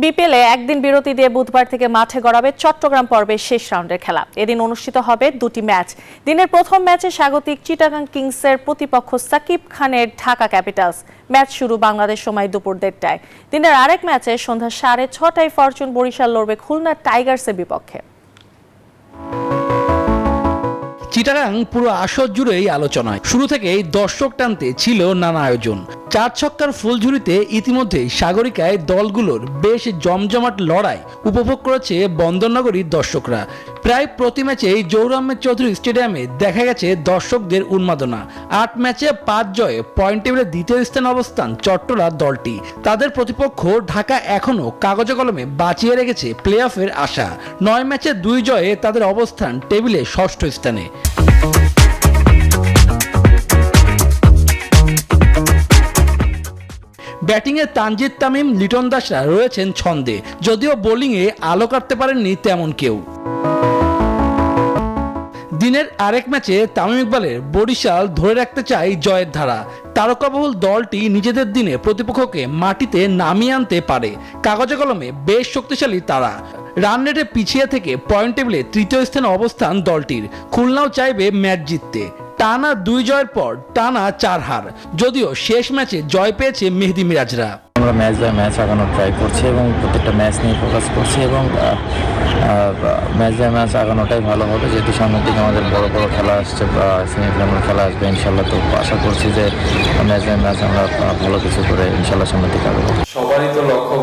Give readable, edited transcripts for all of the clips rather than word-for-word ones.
বিপিএলে একদিন বিরতি দিয়ে বুধবার থেকে মাঠে গড়াবে চট্টগ্রাম পর্বের শেষ রাউন্ডের খেলা। এদিন অনুষ্ঠিত হবে দুটি ম্যাচ। দিনের প্রথম ম্যাচে স্বাগতিক চিটাগাং কিংসের প্রতিপক্ষ সাকিব খানের ঢাকা ক্যাপিটালস। ম্যাচ শুরু বাংলাদেশ সময় দুপুর 1:30টায়। দিনের আরেক ম্যাচে সন্ধ্যা 6:30টায় ফরচুন বরিশাল লড়বে খুলনা টাইগার্সের বিপক্ষে। চিটাগাং পুরো আসর জুড়েই আলোচনায়। শুরু থেকেই দর্শক টানতে ছিল নানা আয়োজন। 4 ছক্কার ফুলঝুরিতে ইতিমধ্যেই সাগরিকায় দলগুলোর বেশ জমজমাট লড়াই উপভোগ করেছে বন্দরনগরীর দর্শকরা। প্রায় প্রতি ম্যাচেই জহুর আহমেদ চৌধুরী স্টেডিয়ামে দেখা গেছে দর্শকদের উন্মাদনা। 8 ম্যাচে 5 জয়ে পয়েন্ট টেবিলে দ্বিতীয় স্থানে অবস্থান চট্টলা দলটি। তাদের প্রতিপক্ষ ঢাকা এখনও কাগজে কলমে বাঁচিয়ে রেখেছে প্লে অফের আশা। 9 ম্যাচে 2 জয়ে তাদের অবস্থান টেবিলে ষষ্ঠ স্থানে। ব্যাটিংয়ে তানজিদ তামিম, লিটন দাসরা রয়েছেন ছন্দে, যদিও বোলিংয়ে আলো কাটতে পারেননি তেমন কেউ। দিনের আরেক ম্যাচে তামিম ইকবালের বরিশাল ধরে রাখতে চায় জয়ের ধারা। তারকাবহুল দলটি নিজেদের দিনে প্রতিপক্ষকে মাটিতে নামিয়ে আনতে পারে। কাগজে কলমে বেশ শক্তিশালী তারা। রান রেটে পিছিয়ে থেকে পয়েন্ট টেবিলে তৃতীয় স্থানে অবস্থান দলটির। খুলনাও চাইবে ম্যাচ জিততে। টানা 2 জয়ের পর টানা 4 হার, যদিও শেষ ম্যাচে জয় পেয়েছে মেহেদী মিরাজরা। আমরা ম্যাচ বাই ম্যাচ আগানোর ট্রাই করছি এবং প্রত্যেকটা ম্যাচ নিয়ে ফোকাস করছি এবং ম্যাচ বাই ম্যাচ আগানোটাই ভালো হবে, যেহেতু সামনের দিকে আমাদের বড় বড় খেলা আসছে বা সেমিফাইনাল খেলা আসবে ইনশাল্লাহ। তো আশা করছি যে ম্যাচ বাই ম্যাচ আমরা ভালো কিছু করে ইনশাল্লাহ সামনের দিকে আগাবো। সবারই তো লক্ষ্য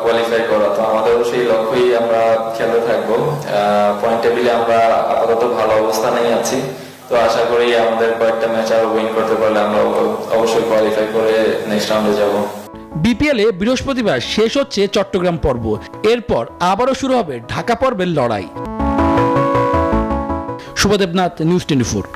কোয়ালিফাই করা, তো আমাদেরও সেই লক্ষ্যই আমরা খেলে থাকবো। পয়েন্ট টেবিলে আমরা আপাতত ভালো অবস্থানেই আছি, তো আশা করি আমাদের কয়েকটা ম্যাচ আরো উইন করতে পারলে আমরা অবশ্যই কোয়ালিফাই করে নেক্সট রাউন্ডে যাব। বিপিএলে বৃহস্পতিবার শেষ হচ্ছে চট্টগ্রাম পর্ব। এরপর আবারও শুরু হবে ঢাকা পর্বের লড়াই। শুভদেবনাথ, নিউজ 24।